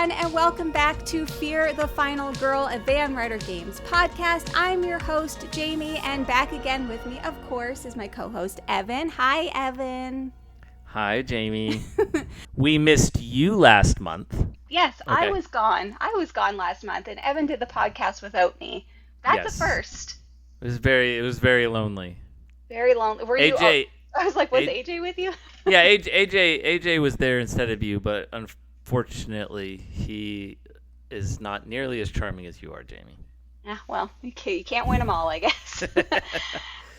everyone, and welcome back to Fear the Final Girl, a Van Ryder Games podcast. I'm your host, Jamie, and back again with me, of course, is my co-host, Evan. Hi, Evan. Hi, Jamie. We missed you last month. Yes, Okay. I was gone. I was gone last month, and Evan did the podcast without me. That's a first. It was very lonely. Very lonely. Were you? AJ. I was like, was AJ with you? Yeah, AJ was there instead of you, but unfortunately, he is not nearly as charming as you are, Jamie. Yeah, well, you can't win them all, I guess.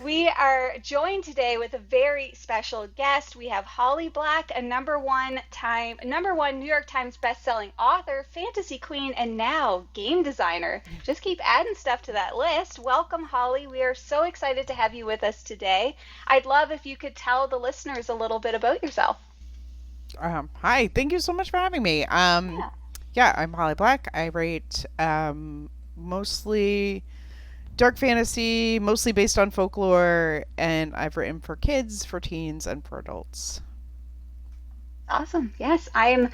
We are joined today with a very special guest. We have Holly Black, a number one New York Times bestselling author, fantasy queen, and now game designer. Just keep adding stuff to that list. Welcome, Holly. We are so excited to have you with us today. I'd love if you could tell the listeners a little bit about yourself. Hi, thank you so much for having me. Yeah, I'm Holly Black. I write mostly dark fantasy, mostly based on folklore, and I've written for kids, for teens, and for adults. Awesome. Yes, I'm.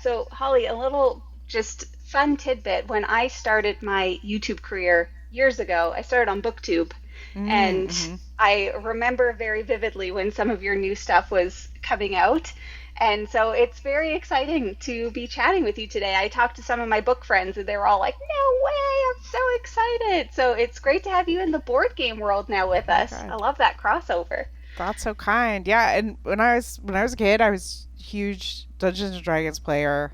So, Holly, a little just fun tidbit. When I started my YouTube career years ago, I started on BookTube, and I remember very vividly when some of your new stuff was coming out. And so it's very exciting to be chatting with you today. I talked to some of my book friends, and they were all like, no way, I'm so excited. So it's great to have you in the board game world now with us. God. I love that crossover. That's so kind. Yeah, and when I was a kid, I was a huge Dungeons & Dragons player.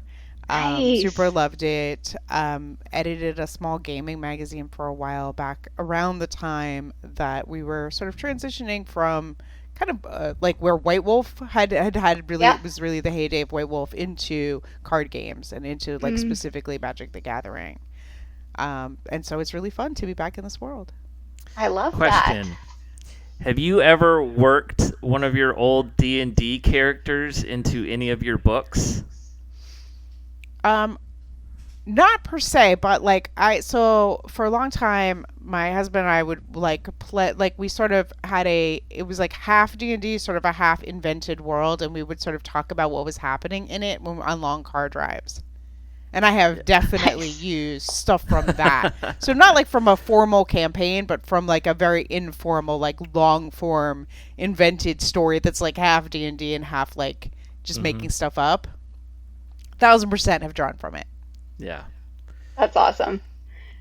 Nice. Super loved it. Edited a small gaming magazine for a while back around the time that we were sort of transitioning from kind of like where White Wolf had really, it was really the heyday of White Wolf, into card games and into like specifically Magic the Gathering. And so it's really fun to be back in this world. I love Question. that. Have you ever worked one of your old D&D characters into any of your books? Not per se, but so for a long time, my husband and I would play, we sort of had it was like half D&D, sort of a half invented world, and we would sort of talk about what was happening in it on long car drives. And I have definitely used stuff from that. So not like from a formal campaign, but from like a very informal, like long form invented story that's like half D&D and half like just making stuff up. 1,000% have drawn from it. Yeah. That's awesome.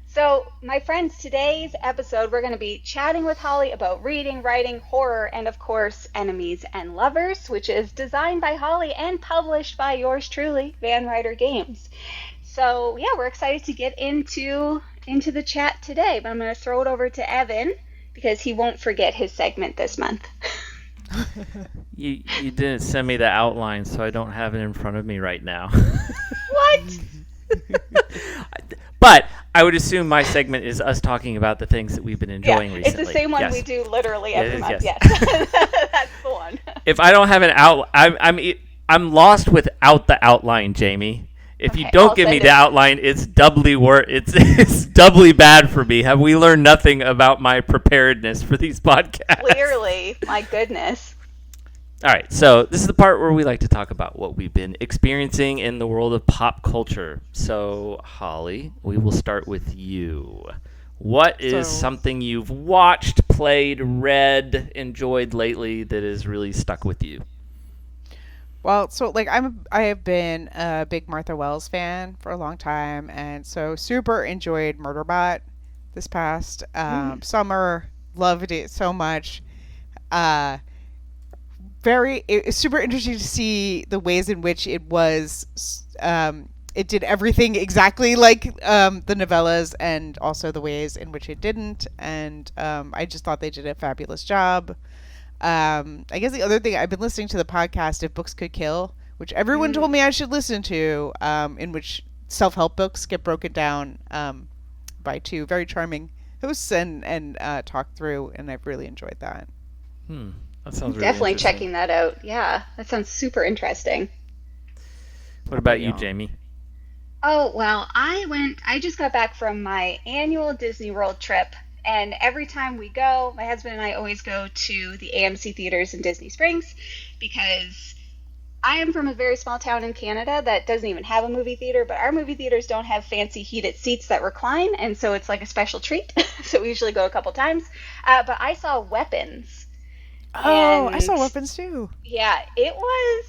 So, my friends, today's episode, we're going to be chatting with Holly about reading, writing, horror, and of course, Enemies and Lovers, which is designed by Holly and published by yours truly, Van Ryder Games. So, yeah, we're excited to get into the chat today, but I'm going to throw it over to Evan because he won't forget his segment this month. You didn't send me the outline, so I don't have it in front of me right now. What? But I would assume my segment is us talking about the things that we've been enjoying recently. It's the same one we do literally every month. Yes. That's the one. If I don't have an outline, I'm lost without the outline, Jamie. If you don't give me the outline, it's doubly it's doubly bad for me. Have we learned nothing about my preparedness for these podcasts? Clearly, my goodness. All right, so this is the part where we like to talk about what we've been experiencing in the world of pop culture. So, Holly, we will start with you. What is something you've watched, played, read, enjoyed lately that has really stuck with you? Well, so I have been a big Martha Wells fan for a long time, and so super enjoyed Murderbot this past summer. Loved it so much. It's super interesting to see the ways in which it was. It did everything exactly like the novellas, and also the ways in which it didn't. And I just thought they did a fabulous job. I guess the other thing, I've been listening to the podcast If Books Could Kill, which everyone told me I should listen to, in which self-help books get broken down by two very charming hosts and talked through, and I've really enjoyed that. That sounds really definitely checking that out. Yeah, that sounds super interesting. What about you, Jamie? Oh, well, I just got back from my annual Disney World trip, and every time we go, my husband and I always go to the AMC theaters in Disney Springs because I am from a very small town in Canada that doesn't even have a movie theater, but our movie theaters don't have fancy heated seats that recline, and so it's like a special treat. So we usually go a couple times. But I saw Weapons, Oh, I and saw Weapons too. yeah, it was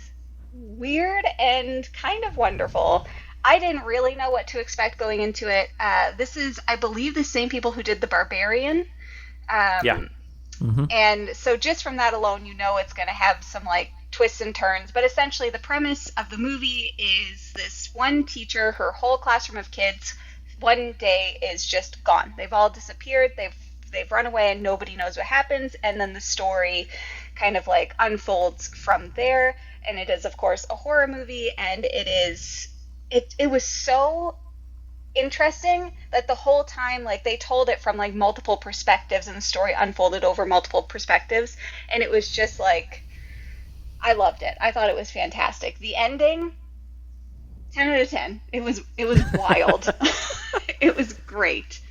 weird and kind of wonderful. I didn't really know what to expect going into it. This is, I believe, the same people who did The Barbarian. Yeah. Um, Mm-hmm. and so just from that alone, you know it's going to have some like twists and turns. But essentially, the premise of the movie is this one teacher, her whole classroom of kids, one day is just gone. They've all disappeared. They've run away, and nobody knows what happens. And then the story kind of like unfolds from there. And it is, of course, a horror movie, and it was so interesting that the whole time like they told it from like multiple perspectives and the story unfolded over multiple perspectives, and it was just like I loved it. I thought it was fantastic. The ending, 10 out of 10. It was wild. It was great.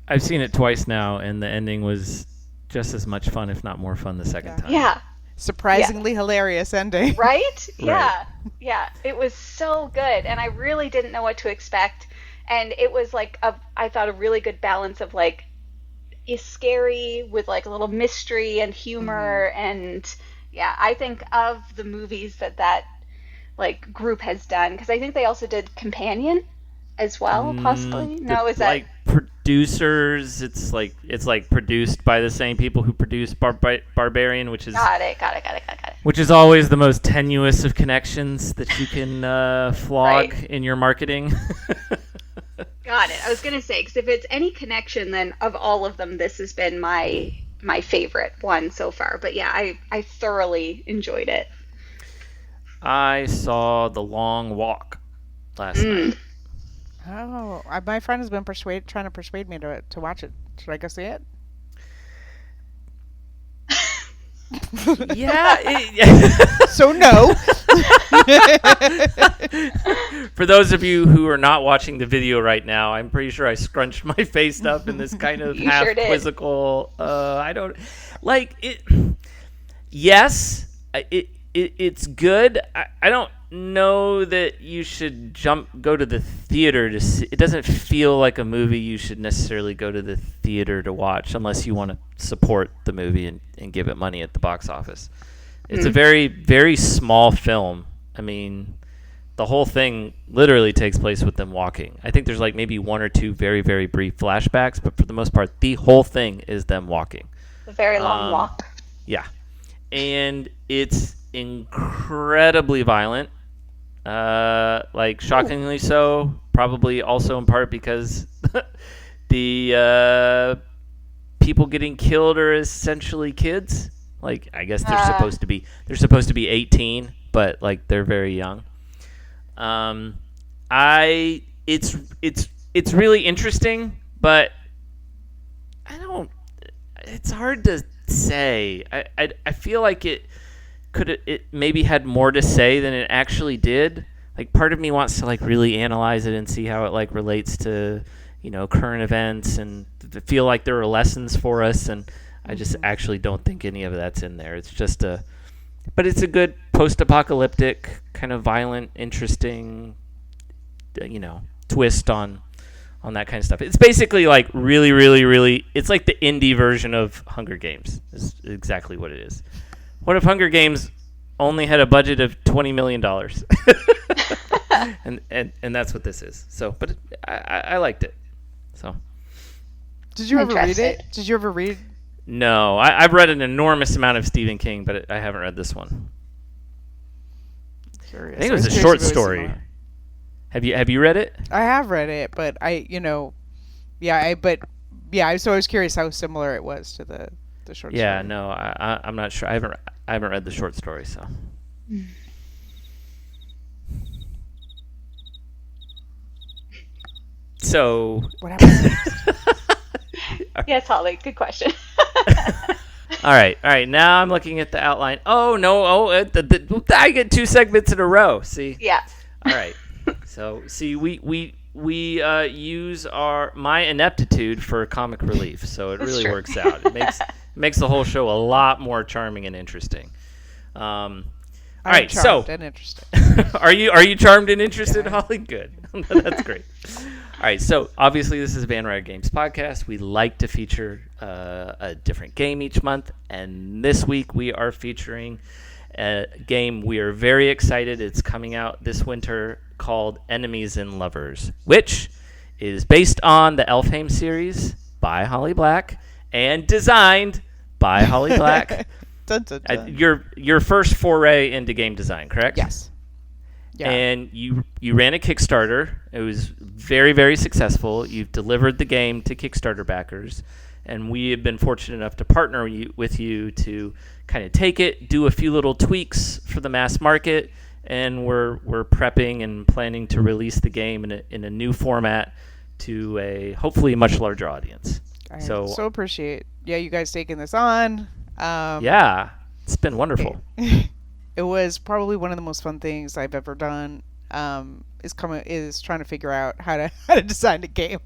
I've seen it twice now, and the ending was just as much fun, if not more fun, the second Yeah. time. Yeah. Surprisingly hilarious ending. Right? Yeah. Right. Yeah. It was so good. And I really didn't know what to expect. And it was like, I thought, a really good balance of like, is scary with like a little mystery and humor. And yeah, I think of the movies that like group has done, because I think they also did Companion as well, possibly. No, is that like producers? It's like produced by the same people who produced Barbarian, which is got it. always the most tenuous of connections that you can flog Right. in your marketing. Got it. I was gonna say, because if it's any connection, then of all of them, this has been my favorite one so far. But yeah, I thoroughly enjoyed it. I saw The Long Walk last night. Oh, my friend has been trying to persuade me to watch it. Should I go see it? Yeah. So no. For those of you who are not watching the video right now, I'm pretty sure I scrunched my face up in this kind of You half sure did. quizzical. I don't like it. Yes, it's good. I don't know that you should go to the theater to see. It doesn't feel like a movie you should necessarily go to the theater to watch unless you want to support the movie and give it money at the box office. It's a very, very small film. I mean, the whole thing literally takes place with them walking. I think there's like maybe one or two very, very brief flashbacks, but for the most part, the whole thing is them walking. A very long walk. Yeah. And it's incredibly violent. Like shockingly so, probably also in part because the people getting killed are essentially kids. Like I guess they're supposed to be 18, but like they're very young. It's really interesting, but it's hard to say. I feel like it maybe had more to say than it actually did. Like part of me wants to like really analyze it and see how it like relates to, current events and feel like there are lessons for us, and I just actually don't think any of that's in there. It's just but it's a good post-apocalyptic kind of violent, interesting, twist on that kind of stuff. It's basically like really, really, really. It's like the indie version of Hunger Games. Is exactly what it is. What if Hunger Games only had a budget of $20 million? and that's what this is. So, but I liked it. So. Did you ever read Interesting. it? Did you ever read? No, I've read an enormous amount of Stephen King, but I haven't read this one. Curious. I think it was a curious short if it was story. similar. Have you read it? I have read it, but so I was curious how similar it was to the short story. Yeah, no, I'm not sure. I haven't read the short story, so. So. What happens next? Yes, Holly. Good question. All right. Now I'm looking at the outline. Oh no! I get 2 segments in a row. See. Yeah. All right. So see, we use my ineptitude for comic relief, so it That's really true. works out. It makes the whole show a lot more charming and interesting. All All I'm right, so charmed and interested. are you charmed and interested, Yeah. Holly? Good. That's great. All right, so obviously this is Van Ryder Games podcast. We like to feature a different game each month, and this week we are featuring a game we are very excited. It's coming out this winter called Enemies and Lovers, which is based on the Elfheim series by Holly Black and designed by Holly Black. Dun, dun, dun. Your first foray into game design, correct? Yes. Yeah. And you ran a Kickstarter. It was very, very successful. You've delivered the game to Kickstarter backers, and we have been fortunate enough to partner with you to kind of take it, do a few little tweaks for the mass market, and we're prepping and planning to release the game in a new format to a hopefully much larger audience. I So appreciate you guys taking this on. yeah, it's been wonderful. It was probably one of the most fun things I've ever done. Is trying to figure out how to design a game,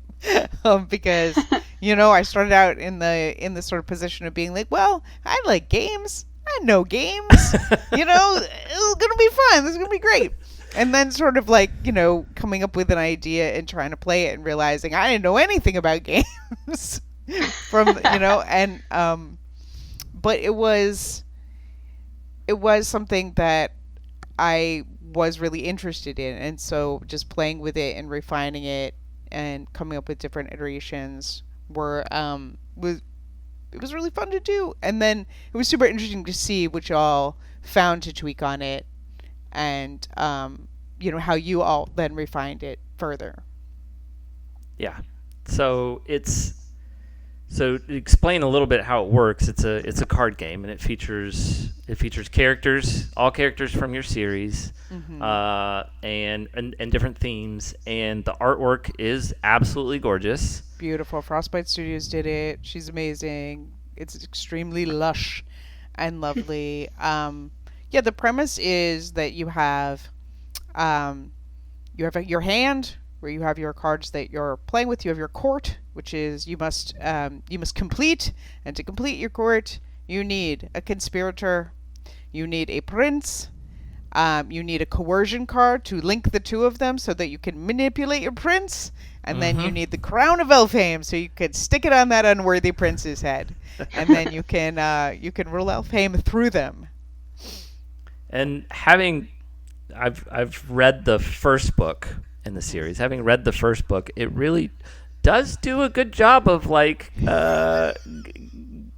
because I started out in the sort of position of being like, well, I like games, I know games, it's gonna be fun, this is gonna be great, and then sort of like coming up with an idea and trying to play it and realizing I didn't know anything about games but it was something that I was really interested in, and so just playing with it and refining it and coming up with different iterations was really fun to do. And then it was super interesting to see what y'all found to tweak on it, and how you all then refined it further. Yeah. So to explain a little bit how it works, it's a card game, and it features characters, all characters from your series, Mm-hmm. and different themes, and the artwork is absolutely gorgeous. Beautiful. Frostbite Studios did it. She's amazing. It's extremely lush and lovely. The premise is that you have your hand, where you have your cards that you're playing with. You have your court, which is you must complete, and to complete your court, you need a conspirator, you need a prince, you need a coercion card to link the two of them so that you can manipulate your prince, and then you need the crown of Elfheim so you could stick it on that unworthy prince's head, and then you can rule Elfheim through them. And I've read the first book in the series. Having read the first book, it really does do a good job of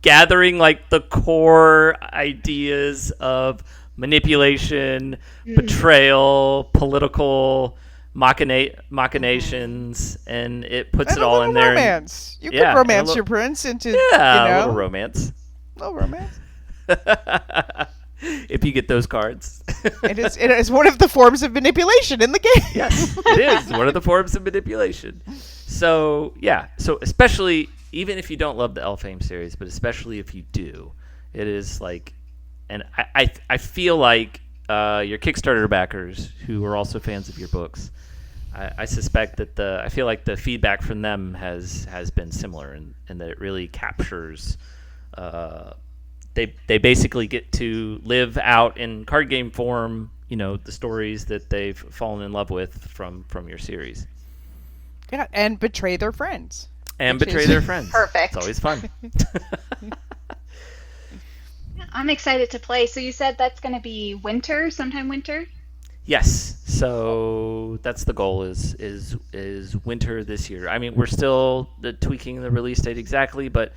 gathering the core ideas of manipulation, betrayal, political machinations, and it puts it all in there. Romance. You could romance your prince into a little romance. A little romance. If you get those cards. It is one of the forms of manipulation in the game. Yes, it is one of the forms of manipulation. So especially, even if you don't love the Elfheim series, but especially if you do, it is and I feel like your Kickstarter backers, who are also fans of your books, I suspect that I feel like the feedback from them has been similar, and that it really captures. They basically get to live out in card game form, the stories that they've fallen in love with from your series. Yeah, and betray their friends. Perfect. It's always fun. I'm excited to play. So you said that's going to be sometime winter? Yes. So that's the goal is winter this year. I mean, we're still tweaking the release date exactly, but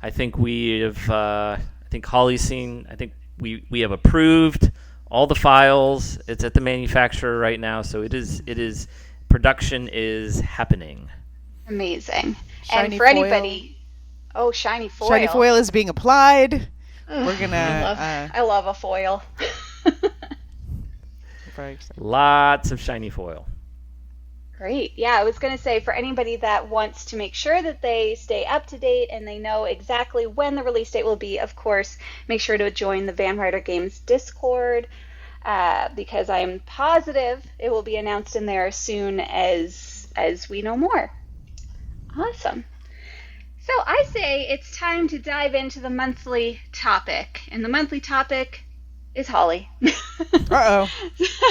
I think we have. I think Holly's seen. I think we have approved all the files. It's at the manufacturer right now, so it is. Production is happening. Amazing. Shiny and for foil. anybody, shiny foil. Shiny foil is being applied. We're gonna. I love a foil. Lots of shiny foil. Great. Yeah, I was going to say, for anybody that wants to make sure that they stay up to date and they know exactly when the release date will be, of course, make sure to join the Van Ryder Games Discord, because I am positive it will be announced in there as soon as we know more. Awesome. So I say it's time to dive into the monthly topic. And the monthly topic is Holly. Uh-oh.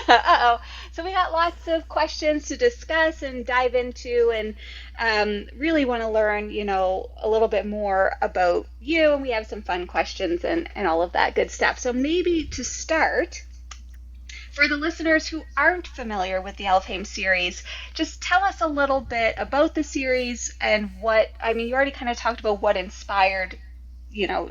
Uh-oh. So we got lots of questions to discuss and dive into, and really want to learn, a little bit more about you. And we have some fun questions and all of that good stuff. So maybe to start, for the listeners who aren't familiar with the Elfhame series, just tell us a little bit about the series and you already kind of talked about what inspired,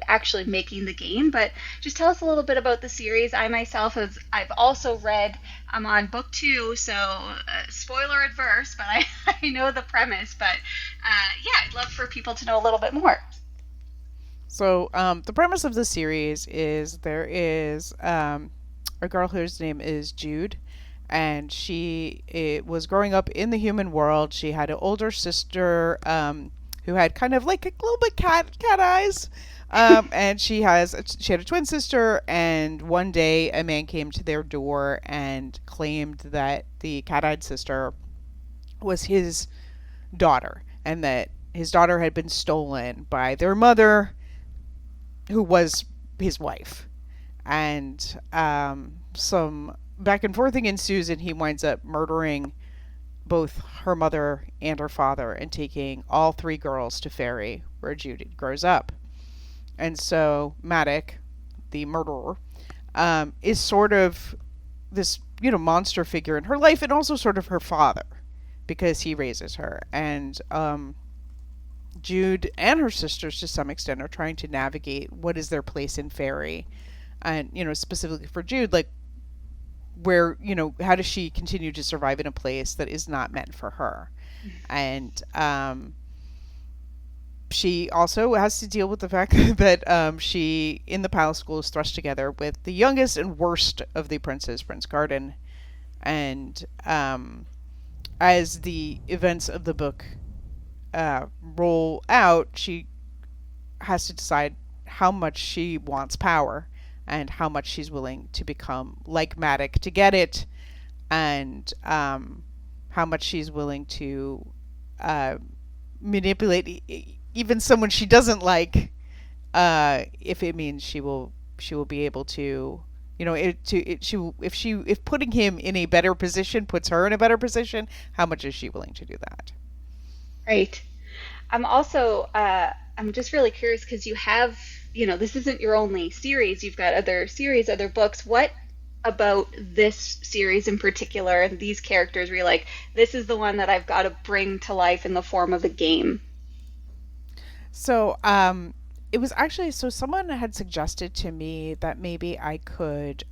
actually making the game, but just tell us a little bit about the series. I myself I've also read, I'm on book 2, so spoiler adverse, but I know the premise, but yeah, I'd love for people to know a little bit more. So the premise of the series is there is a girl whose name is Jude, and she was growing up in the human world. She had an older sister who had kind of like a little bit cat eyes, and she had a twin sister. And one day, a man came to their door and claimed that the cat-eyed sister was his daughter, and that his daughter had been stolen by their mother, who was his wife. And some back and forthing ensues, and he winds up murdering both her mother and her father and taking all 3 girls to Fairy, where Judy grows up. And so Maddox, the murderer, is sort of this, monster figure in her life, and also sort of her father, because he raises her. And Jude and her sisters, to some extent, are trying to navigate what is their place in Fairy. And, specifically for Jude, like, where, how does she continue to survive in a place that is not meant for her? And she also has to deal with the fact that she, in the palace school, is thrust together with the youngest and worst of the princes, Prince Garden. And as the events of the book roll out, she has to decide how much she wants power and how much she's willing to become like Maddox to get it, and how much she's willing to manipulate even someone she doesn't like, if it means she will be able to, if putting him in a better position puts her in a better position, how much is she willing to do that? Right. I'm also I'm just really curious, because you have, this isn't your only series. You've got other series, other books. What about this series in particular, and these characters, where you're like, this is the one that I've got to bring to life in the form of a game? So it was actually, someone had suggested to me that maybe I could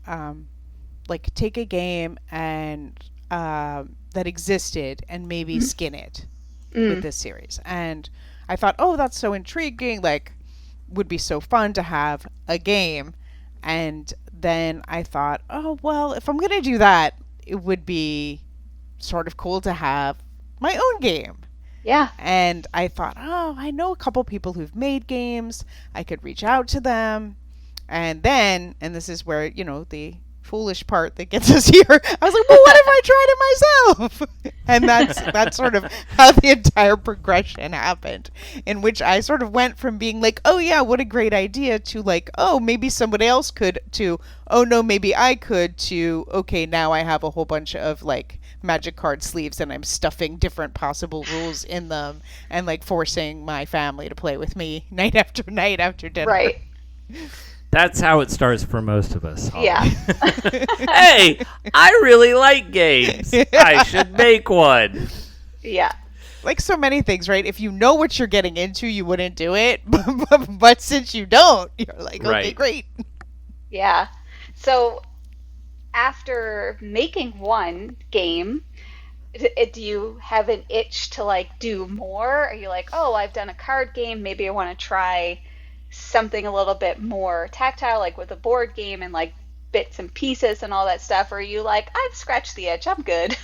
like take a game and that existed and maybe skin it with this series. And I thought, oh, that's so intriguing, like, would be so fun to have a game. And then I thought, oh, well, if I'm going to do that, it would be sort of cool to have my own game. Yeah. And I thought, oh, I know a couple people who've made games. I could reach out to them. And then, and this is where, the foolish part that gets us here, I was like, well, what if I tried it myself? And that's sort of how the entire progression happened, in which I sort of went from being like, oh yeah, what a great idea, to like, oh, maybe somebody else could, to, oh no, maybe I could, to, okay, now I have a whole bunch of like magic card sleeves and I'm stuffing different possible rules in them, and like forcing my family to play with me night after dinner. Right. That's how it starts for most of us. Holly. Yeah. Hey, I really like games. I should make one. Yeah. Like so many things, right? If you know what you're getting into, you wouldn't do it. But since you don't, you're like, okay, Right. great. Yeah. So after making one game, do you have an itch to like do more? Are you like, oh, I've done a card game, maybe I want to try something a little bit more tactile, like with a board game and like bits and pieces and all that stuff? Or are you like, I've scratched the itch, I'm good?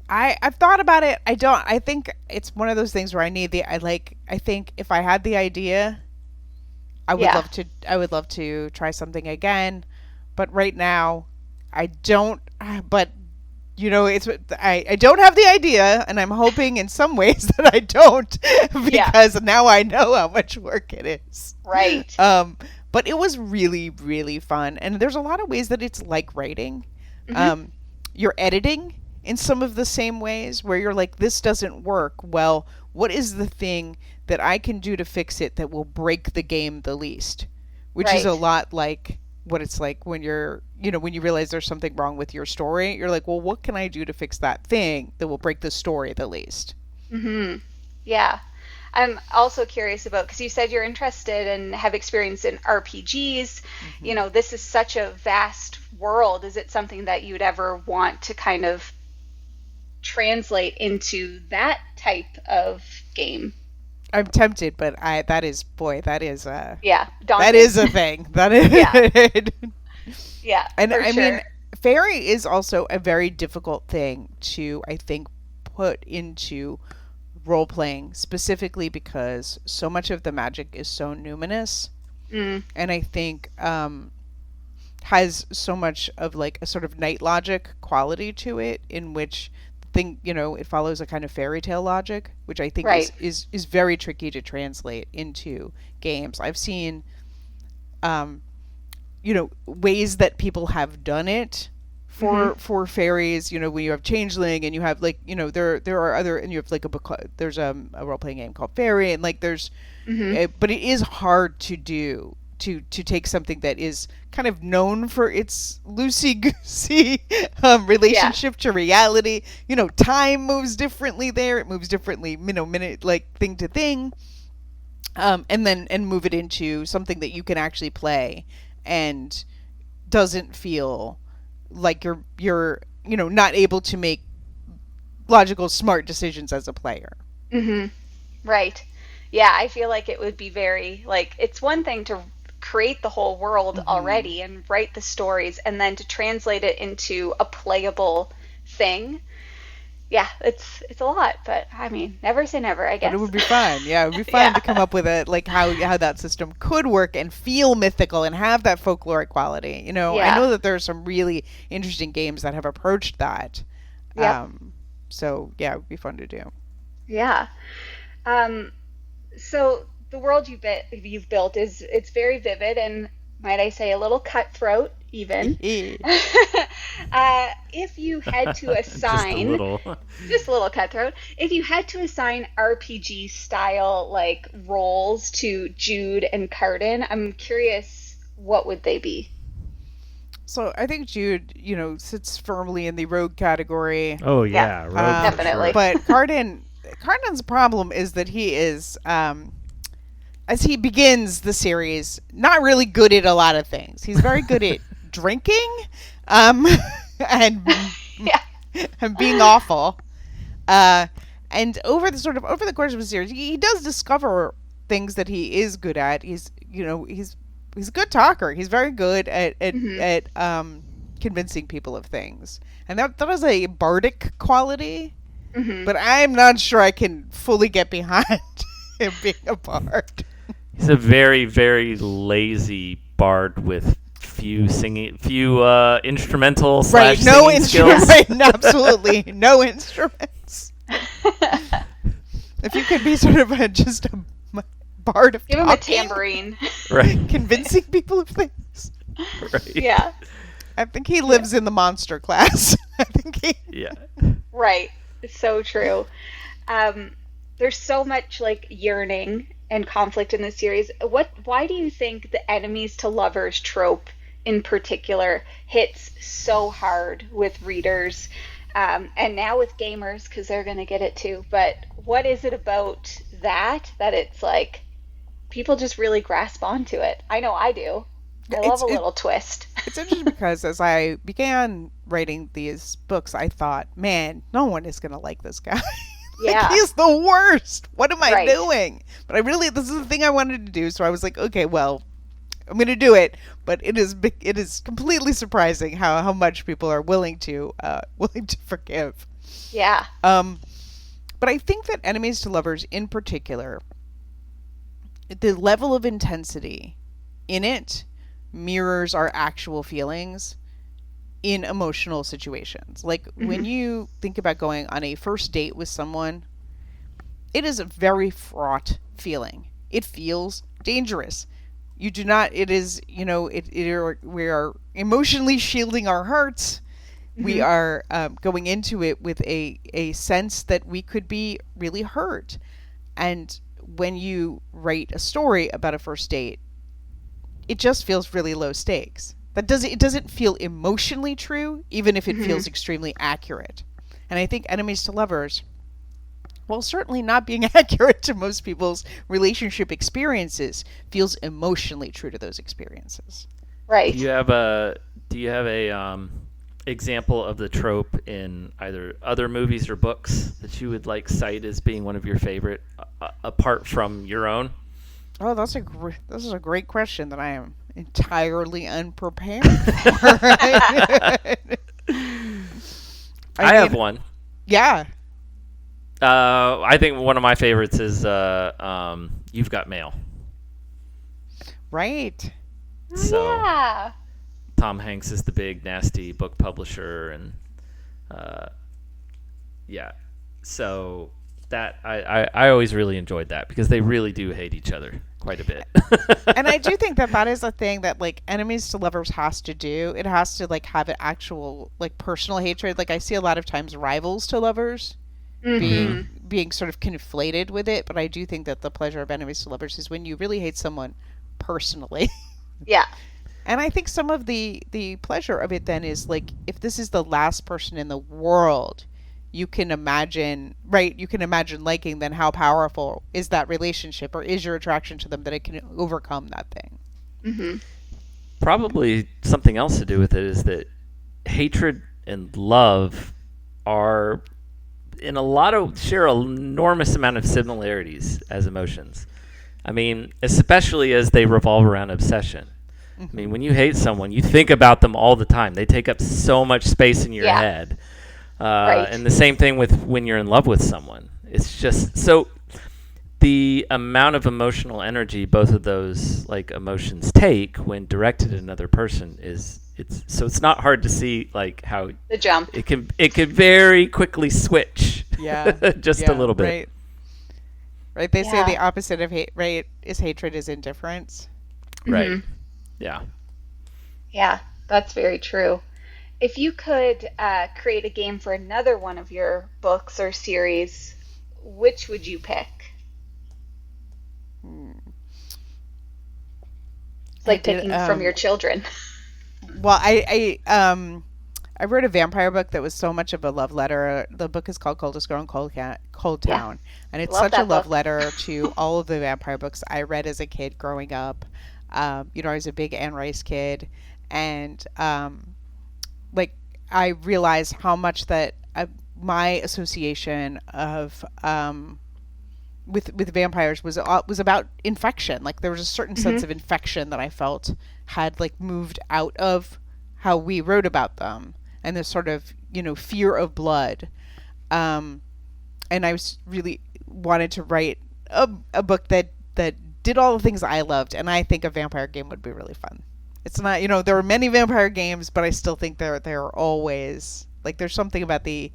I've thought about it. I think it's one of those things where I think if I had the idea, I would love to try something again. But right now I don't, but I don't have the idea, and I'm hoping in some ways that I don't, because now I know how much work it is. Right. But it was really, really fun. And there's a lot of ways that it's like writing. Mm-hmm. You're editing in some of the same ways where you're like, this doesn't work. Well, what is the thing that I can do to fix it that will break the game the least? Which is a Right. lot like what it's like when when you realize there's something wrong with your story. You're like, well, what can I do to fix that thing that will break the story the least? Mm-hmm. Yeah. I'm also curious about, because you said you're interested and have experience in RPGs. Hmm. This is such a vast world. Is it something that you'd ever want to kind of translate into that type of game? I'm tempted, but I that is boy, Yeah, that daunting. is a thing. That Yeah, is. yeah, And for I mean, sure. fairy is also a very difficult thing to, I think, put into role playing, specifically because so much of the magic is so numinous, Mm, and I think has so much of like a sort of night logic quality to it, in which the thing, it follows a kind of fairy tale logic, which I think right. is very tricky to translate into games. I've seen um, ways that people have done it Hmm. for fairies. When you have changeling, and you have like, there are other, and you have like a book, there's a role playing game called Fairy, and like there's Hmm. but it is hard to do, to take something that is kind of known for its loosey goosey Yeah. relationship to reality. Time moves differently there. It moves differently, minute, like thing to thing, and move it into something that you can actually play and doesn't feel like you're not able to make logical smart decisions as a player. Hmm. Right. Yeah, I feel like it would be very, like, it's one thing to create the whole world Hmm. already and write the stories, and then to translate it into a playable thing. Yeah, it's a lot, but I mean, never say never, I But it guess. would be fun. Yeah, it would be fun Yeah. to come up with a like how that system could work and feel mythical and have that folkloric quality. I Yeah. know that there are some really interesting games that have approached that. Yep. Um, so yeah, it would be fun to do. Yeah. Um, so the world you've built is it's very vivid and, might I say, a little cutthroat even. If you had to Just a assign, little. just a little cutthroat, if you had to assign RPG style like roles to Jude and Carden, I'm curious, what would they be? So I think Jude, sits firmly in the rogue category. Oh Yeah, yeah, rogue for Um, sure. definitely. but Carden's problem is that he is, as he begins the series, not really good at a lot of things. He's very good at drinking, um, and Yeah. and being awful. Uh, and over the course of the series, he does discover things that he is good at. He's a good talker. He's very good at Hmm. convincing people of things, and that is a bardic quality. Hmm. But I'm not sure I can fully get behind him being a bard. He's a very, very lazy bard with few instrumental Right, slash no singing instrument, skills. right, absolutely no instruments. If you could be sort of just a bard of Give him a talking, tambourine. Right. convincing people of things. Right. Yeah. I think he Yeah. lives in the monster class. I think he. Yeah. Right. It's so true. Um, there's so much like yearning and conflict in this series. Why do you think the enemies to lovers trope in particular hits so hard with readers, and now with gamers because they're going to get it too? But what is it about that it's like people just really grasp onto it? I know I do. I love It's a it, little twist. it's interesting because as I began writing these books, I thought, man, no one is gonna like this guy. Like Yeah. he's the worst. What am I Right. doing? But this is the thing I wanted to do, so I was like, okay, well, I'm gonna do it. But it is completely surprising how much people are willing to forgive. Yeah. Um, but I think that enemies to lovers in particular, the level of intensity in it mirrors our actual feelings in emotional situations. Like when Hmm. you think about going on a first date with someone, it is a very fraught feeling. It feels dangerous. You do not. It is, we are emotionally shielding our hearts. We Hmm. are going into it with a sense that we could be really hurt. And when you write a story about a first date, it just feels really low stakes. It doesn't feel emotionally true, even if it Hmm. feels extremely accurate. And I think enemies to lovers, while certainly not being accurate to most people's relationship experiences, feels emotionally true to those experiences. Do you Right. have a do you have a example of the trope in either other movies or books that you would like cite as being one of your favorite, apart from your own? Oh, this is a great question that I am entirely unprepared for. I I have mean, one. yeah, I think one of my favorites is "You've Got Mail." right. Oh So yeah. Tom Hanks is the big nasty book publisher, and uh, yeah, so that I always really enjoyed that because they really do hate each other quite a bit. And I do think that that is a thing that like enemies to lovers has to do. It has to like have an actual like personal hatred. Like I see a lot of times rivals to lovers Hmm. being sort of conflated with it, but I do think that the pleasure of enemies to lovers is when you really hate someone personally. Yeah. And I think some of the pleasure of it then is like if this is the last person in the world you can imagine, right? You can imagine liking, then how powerful is that relationship or is your attraction to them that it can overcome that thing. Hmm. Probably something else to do with it is that hatred and love are in a lot of share an enormous amount of similarities as emotions. I mean, especially as they revolve around obsession. I mean, Hmm. when you hate someone, you think about them all the time. They take up so much space in your Yeah. head. Right. And the same thing with when you're in love with someone. It's just so the amount of emotional energy both of those like emotions take when directed at another person is it's not hard to see like how The jump. it can very quickly switch Yeah. just a Yeah, little bit. right. Right. They say the Yeah. opposite of hate, right, is hatred is indifference. Right. Hmm. Yeah. Yeah. That's very true. If you could create a game for another one of your books or series, which would you pick? Hmm. It's I like did picking from your children. well I wrote a vampire book that was so much of a love letter. The book is called Coldest Girl in Cold Yeah. Town, and it's Love such a that love book. letter to all of the vampire books I read as a kid growing up. I was a big Anne Rice kid, and like I realized how much that my association of with vampires was about infection. Like there was a certain sense Hmm. of infection that I felt had like moved out of how we wrote about them, and this sort of fear of blood. Um, and I was really wanted to write a book that did all the things I loved, and I think a vampire game would be really fun. It's not, there are many vampire games, but I still think they're always like there's something about the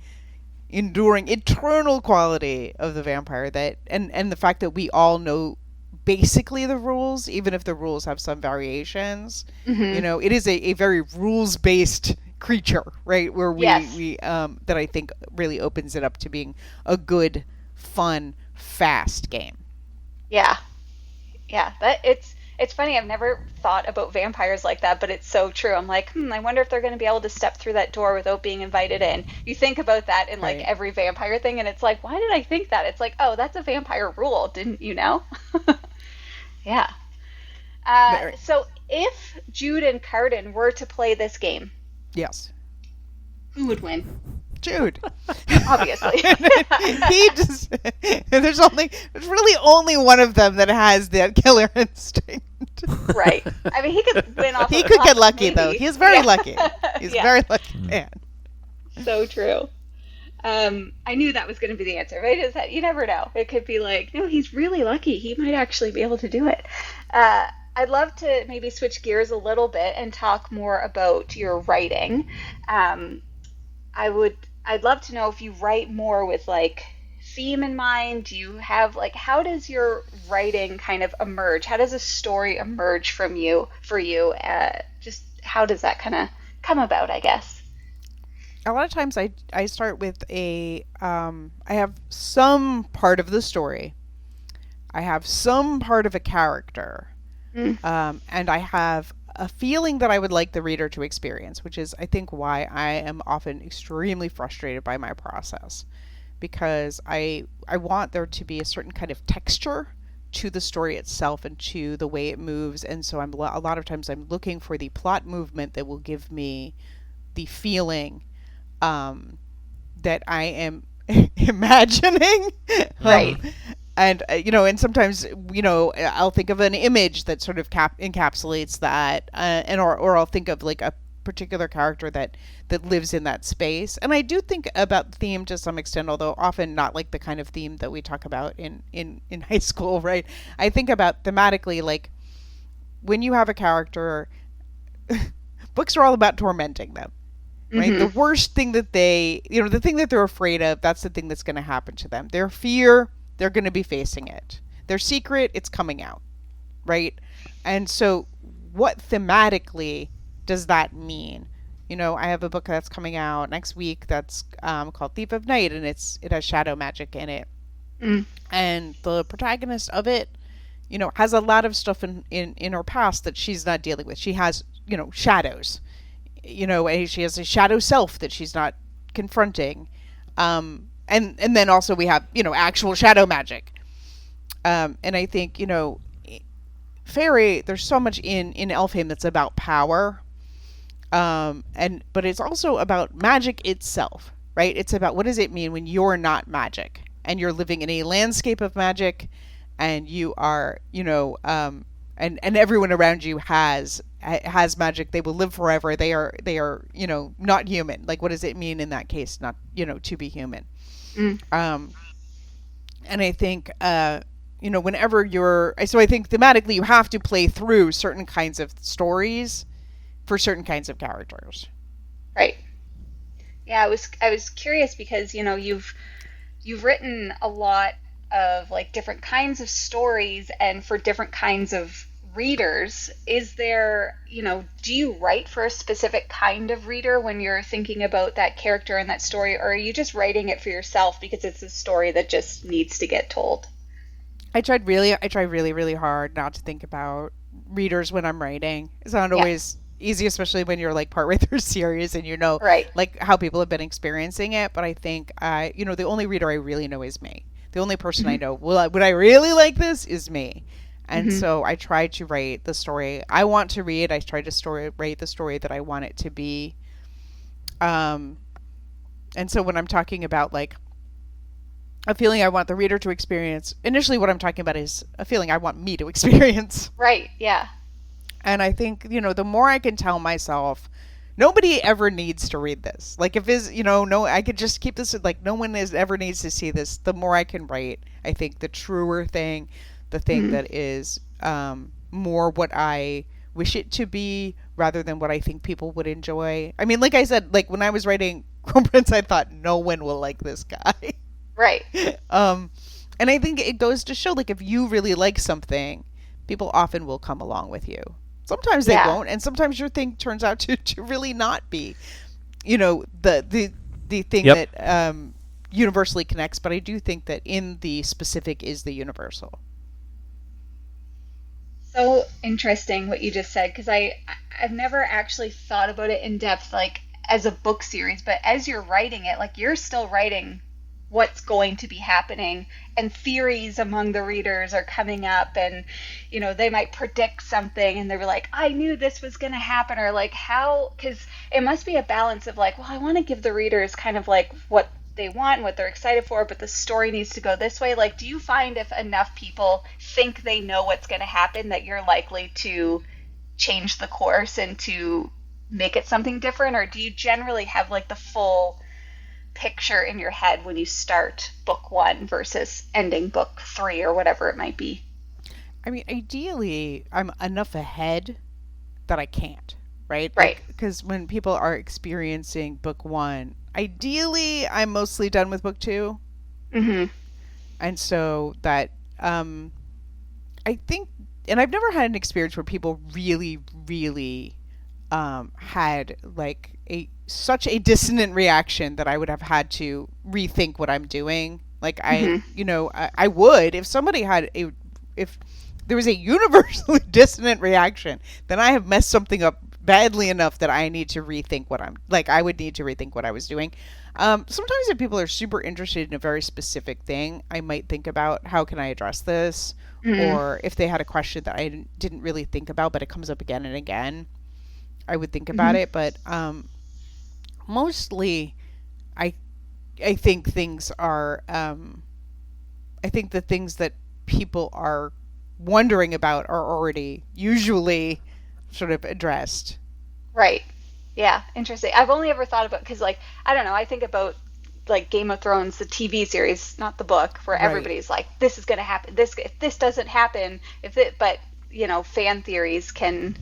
enduring eternal quality of the vampire that and the fact that we all know basically the rules, even if the rules have some variations. Hmm. It is a very rules based creature, right? Where Yes. we that I think really opens it up to being a good, fun, fast game. Yeah. Yeah. It's funny. I've never thought about vampires like that, but it's so true. I'm like, I wonder if they're going to be able to step through that door without being invited in. You think about that in like Right. every vampire thing, and it's like, why did I think that? It's like, oh, that's a vampire rule, didn't you know? Yeah. There. So if Jude and Carden were to play this game, Yes. who would win? Jude. Obviously. He just there's really only one of them that has that killer instinct. Right. I mean, he could win off He of could lots get of lucky though. maybe. He's very Yeah. lucky. He's a Yeah. very lucky man. So true. I knew that was going to be the answer, right? Is that you never know. It could be like, no, he's really lucky. He might actually be able to do it. Uh, I'd love to maybe switch gears a little bit and talk more about your writing. Um, I would. I'd love to know if you write more with like theme in mind? Do you have like how does your writing kind of emerge? How does a story emerge from you for you? Just how does that kind of come about, I guess? A lot of times I start with I have some part of the story. I have some part of a character. Mm, And I have a feeling that I would like the reader to experience, which is, I think, why I am often extremely frustrated by my process, because I want there to be a certain kind of texture to the story itself and to the way it moves, and so a lot of times I'm looking for the plot movement that will give me the feeling um, that I am imagining. um, right. and and sometimes I'll think of an image that sort of encapsulates that, and or I'll think of like a particular character that lives in that space. And I do think about theme to some extent, although often not like the kind of theme that we talk about in high school, right? I think about thematically, like when you have a character, books are all about tormenting them, right? The Mm-hmm. worst thing that the thing that they're afraid of, that's the thing that's going to happen to them. Their fear, they're going to be facing it. Their secret, it's coming out, right? And so, what thematically does that mean? I have a book that's coming out next week that's called Thief of Night, and it has shadow magic in it. Mm, And the protagonist of it, has a lot of stuff in her past that she's not dealing with. She has, shadows, she has a shadow self that she's not confronting. And then also we have, actual shadow magic. And I think, fairy, there's so much in Elfheim that's about power. But it's also about magic itself, right? It's about, what does it mean when you're not magic and you're living in a landscape of magic, and you are, and everyone around you has magic. They will live forever. They are not human. Like, what does it mean in that case not, to be human? mm, um and I think whenever I think thematically you have to play through certain kinds of stories for certain kinds of characters. right. Yeah, I was curious because, you've written a lot of like different kinds of stories and for different kinds of readers. Is there, do you write for a specific kind of reader when you're thinking about that character and that story, or are you just writing it for yourself because it's a story that just needs to get told? I try really, really hard not to think about readers when I'm writing. It's not Yeah, always easy, especially when you're like partway through a series and right. like how people have been experiencing it. But I think the only reader I really know is me. The only person I Hmm. know would I really like this is me. And Hmm. so I try to write the story I want to read. I try to write the story that I want it to be. Um, and so when I'm talking about like a feeling I want the reader to experience, initially what I'm talking about is a feeling I want me to experience. Right, yeah. And I think, the more I can tell myself, nobody ever needs to read this. Like, if is, no, I could just keep this, like, no one ever needs to see this. The more I can write, I think the truer thing, the thing Hmm. that is more what I wish it to be rather than what I think people would enjoy. I mean, like I said, like when I was writing Chrome Prince, I thought no one will like this guy. Right. um, and I think it goes to show, like, if you really like something, people often will come along with you. Sometimes they Yeah. won't, and sometimes your thing turns out to really not be, the thing Yep. that universally connects. But I do think that in the specific is the universal. So interesting what you just said, because I've never actually thought about it in depth, like as a book series, but as you're writing it, like you're still writing what's going to be happening, and theories among the readers are coming up, and they might predict something and they're like, I knew this was going to happen, or like how, because it must be a balance of like, well, I want to give the readers kind of like what they want and what they're excited for, but the story needs to go this way. Like, do you find if enough people think they know what's going to happen that you're likely to change the course and to make it something different, or do you generally have like the full picture in your head when you start book one versus ending book three or whatever it might be? I mean, ideally, I'm enough ahead that I can't, right? Right. Like, because when people are experiencing book one, ideally, I'm mostly done with book two. Mm-hmm. And so that I think, and I've never had an experience where people really, really had like a such a dissonant reaction that I would have had to rethink what I'm doing. Like Hmm. I would if somebody had a if there was a universally dissonant reaction, then I have messed something up badly enough that I need to rethink what I'm like. I would need to rethink what I was doing. Sometimes if people are super interested in a very specific thing, I might think about how can I address this, Hmm. or if they had a question that I didn't really think about, but it comes up again and again, I would think about Hmm. it. But mostly, I I think things are I think the things that people are wondering about are already usually sort of addressed. Right. Yeah, interesting. I've only ever thought about because, like, I don't know. I think about like Game of Thrones, the TV series, not the book, where Right. everybody's like, "This is going to happen. This if this doesn't happen, if it." But fan theories can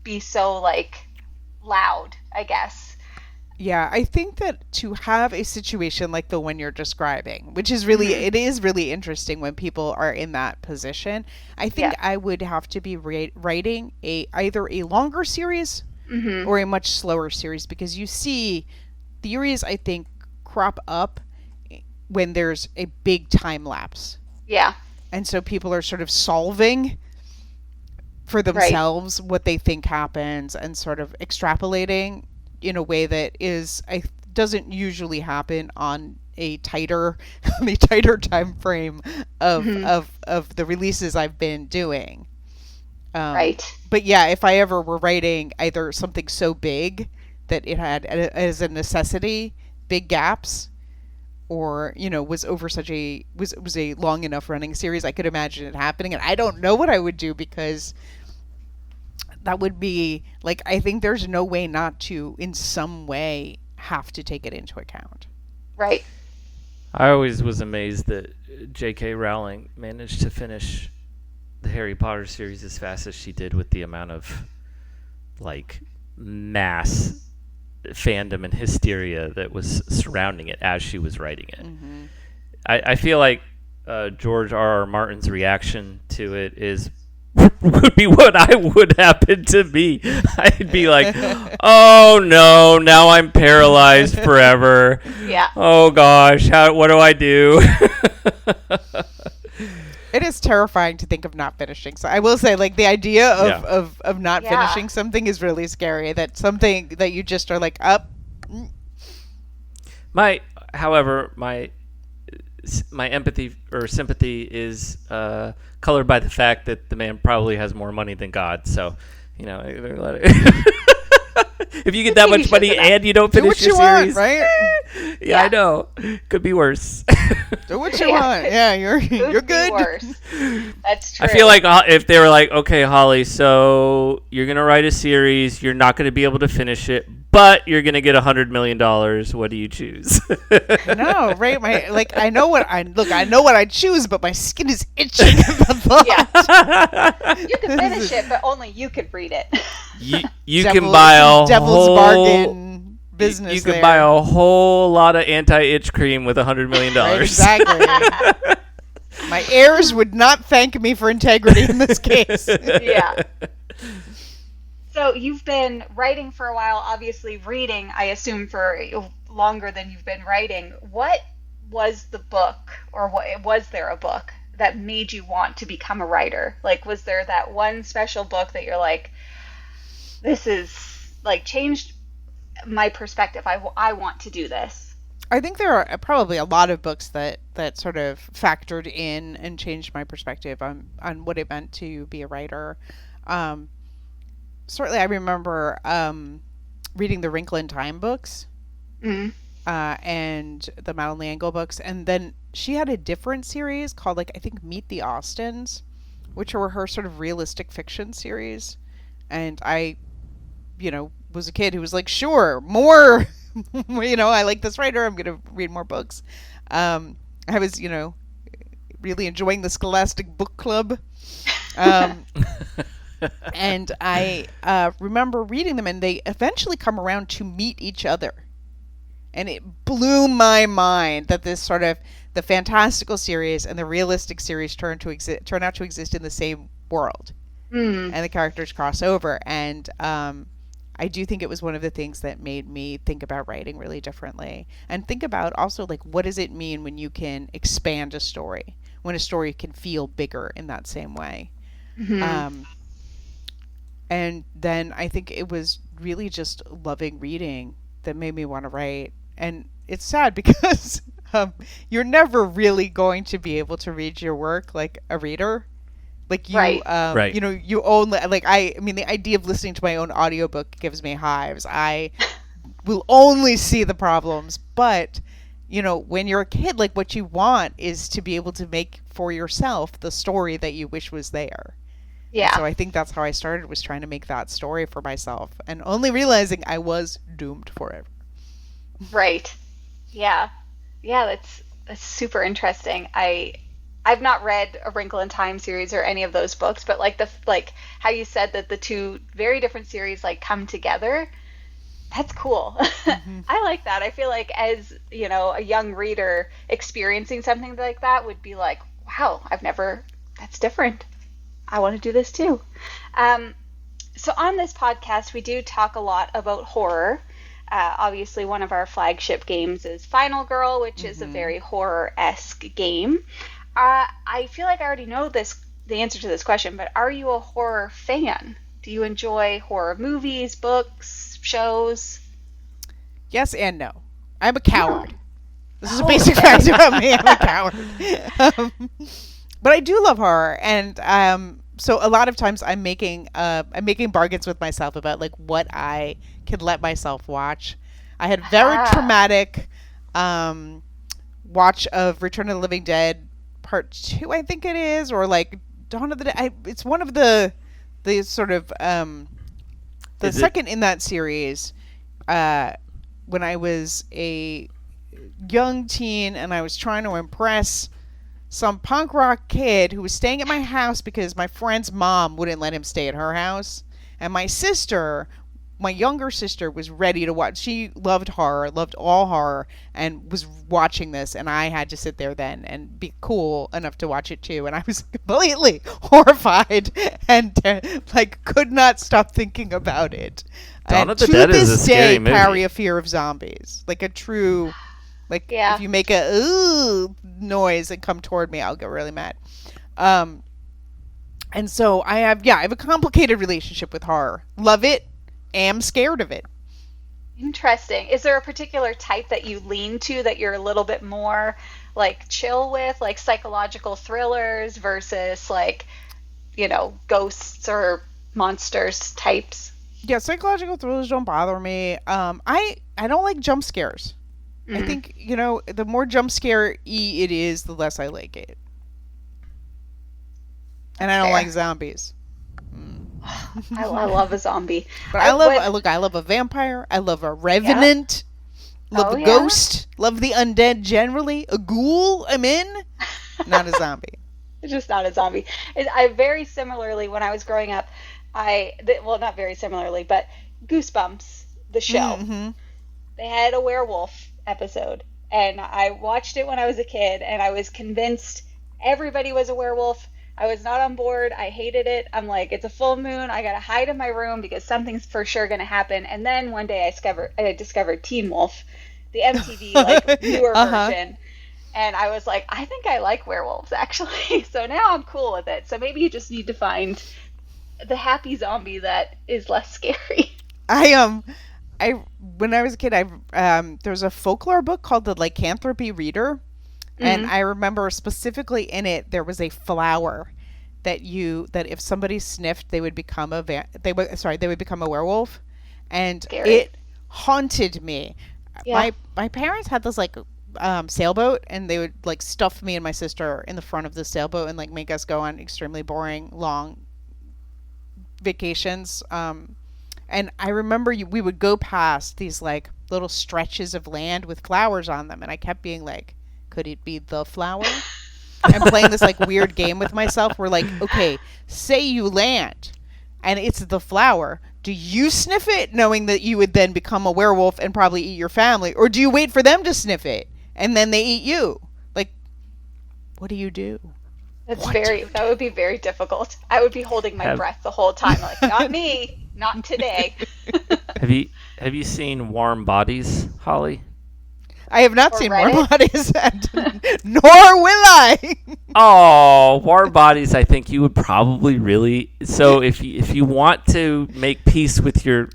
be so like loud, I guess. Yeah, I think that to have a situation like the one you're describing, which is really, Hmm. it is really interesting when people are in that position. I think Yeah. I would have to be writing a either a longer series Hmm. or a much slower series, because you see theories, I think, crop up when there's a big time lapse. Yeah. And so people are sort of solving for Right. themselves what they think happens and sort of extrapolating in a way that is I doesn't usually happen on a tighter the tighter time frame Hmm. of the releases I've been doing. Right. But yeah, if I ever were writing either something so big that it had as a necessity big gaps, or was over such a was a long enough running series, I could imagine it happening, and I don't know what I would do, because that would be like, I think there's no way not to in some way have to take it into account. Right. I always was amazed that J.K. Rowling managed to finish the Harry Potter series as fast as she did with the amount of like mass fandom and hysteria that was surrounding it as she was writing it. Hmm. I feel like George R. R. Martin's reaction to it is would be what I would happen to me. I'd be like, "Oh no, now I'm paralyzed forever. Yeah. Oh gosh, what do I do?" It is terrifying to think of not finishing. So I will say, like, the idea Yeah. of not Yeah. finishing something is really scary. That something that you just are like, up. My, however, my empathy or sympathy is colored by the fact that the man probably has more money than God. So, if you get Could that say he much money shouldn't have. and you don't Do finish what your you want, series, right? yeah, I Yeah. know, could be worse. Do what you Yeah. want. Yeah, you're Could be good. worse. That's I feel true. like if they were like, okay, Holly, so you're gonna write a series, you're not gonna be able to finish it, but you're gonna get $100 million. What do you choose? I know, right? My like, I know what I look. I know what I choose, but my skin is itching at the Yeah. thought. You could This finish is it, but only you could read it. you can buy a devil's whole bargain you, business you can there. buy a whole lot of anti-itch cream with $100 million. Right, exactly. My heirs would not thank me for integrity in this case. Yeah. So you've been writing for a while, obviously reading, I assume, for longer than you've been writing. What was the book, or was there a book that made you want to become a writer? Like, was there that one special book that you're like, this is like changed my perspective. I want to do this. I think there are probably a lot of books that sort of factored in and changed my perspective on what it meant to be a writer. Um, Certainly, I remember reading the Wrinkle in Time books, Mm. and the Madeline L'Engle books, and then she had a different series called, like, I think Meet the Austins, which were her sort of realistic fiction series. And I, was a kid who was like, sure, more. I like this writer. I'm gonna read more books. I was, really enjoying the Scholastic Book Club. Um, and I remember reading them, and they eventually come around to meet each other, and it blew my mind that this sort of the fantastical series and the realistic series turn out to exist in the same world, and the characters cross over. And I do think it was one of the things that made me think about writing really differently, and think about also like, what does it mean when you can expand a story, when a story can feel bigger in that same way. And then I think it was really just loving reading that made me want to write. And it's sad because you're never really going to be able to read your work like a reader. Like you, Right. you know, you only like I mean, the idea of listening to my own audiobook gives me hives. I will only see the problems, but you know, when you're a kid, like what you want is to be able to make for yourself the story that you wish was there. And Yeah. so I think that's how I started, was trying to make that story for myself, and only realizing I was doomed forever. Right. Yeah. Yeah, that's super interesting. I've not read A Wrinkle in Time series or any of those books, but like how you said that the two very different series like come together. That's cool. I like that. I feel like, as, you know, a young reader experiencing something like that would be like, wow, that's different. I want to do this too. So on this podcast, we do talk a lot about horror. Obviously, one of our flagship games is Final Girl, which is a very horror-esque game. I feel like I already know the answer to this question, but are you a horror fan? Do you enjoy horror movies, books, shows? Yes and no. I'm a coward. This is a basic fact about me. I'm a coward. But I do love horror, and so a lot of times I'm making bargains with myself about like what I can let myself watch. I had very traumatic watch of Return of the Living Dead Part 2, I think it is, or like Dawn of the Dead. It's one of the sort of the second in that series. When I was a young teen and I was trying to impress some punk rock kid who was staying at my house because my friend's mom wouldn't let him stay at her house. And my younger sister, was ready to watch. She loved horror, loved all horror, and was watching this. And I had to sit there then and be cool enough to watch it too. And I was completely horrified and like could not stop thinking about it. Dawn And of the to Dead is a this scary day, movie. carry a fear of zombies, like a true. Like, if you make a ooh noise and come toward me, I'll get really mad. And so I have a complicated relationship with horror. Love it, am scared of it. Interesting. Is there a particular type that you lean to that you're a little bit more like chill with, like psychological thrillers versus like, you know, ghosts or monsters types? Yeah, psychological thrillers don't bother me. I don't like jump scares. I think, you know, the more jump scare-y it is, the less I like it. And I don't like zombies. I love a zombie. But I love a vampire. I love a revenant. Love a ghost. Love the undead generally. A ghoul, I'm in. Not a zombie. Just not a zombie. I very similarly, when I was growing up, well, not very similarly, but Goosebumps, the show. They had a werewolf episode, and I watched it when I was a kid, and I was convinced everybody was a werewolf. I was not on board. I hated it. I'm like, it's a full moon. I gotta hide in my room because something's for sure gonna happen. And then one day I discovered Teen Wolf, the MTV like newer version, and I was like, I think I like werewolves actually. So now I'm cool with it. So maybe you just need to find the happy zombie that is less scary. When I was a kid, there was a folklore book called The Lycanthropy Reader, and I remember specifically in it there was a flower that if somebody sniffed, they would become they would become a werewolf, and Scary. It haunted me. Yeah. My parents had this like sailboat, and they would like stuff me and my sister in the front of the sailboat and like make us go on extremely boring long vacations. And I remember we would go past these like little stretches of land with flowers on them, and I kept being like, could it be the flower? And playing this like weird game with myself. We're like, okay, say you land and it's the flower. Do you sniff it knowing that you would then become a werewolf and probably eat your family? Or do you wait for them to sniff it and then they eat you? Like, What do you do? That would be very difficult. I would be holding my breath the whole time, like, not me, not today. Have you seen Warm Bodies, Holly? I have not Or seen Reddit? Warm Bodies, nor will I. Oh, Warm Bodies! I think you would probably really. So if you want to make peace with your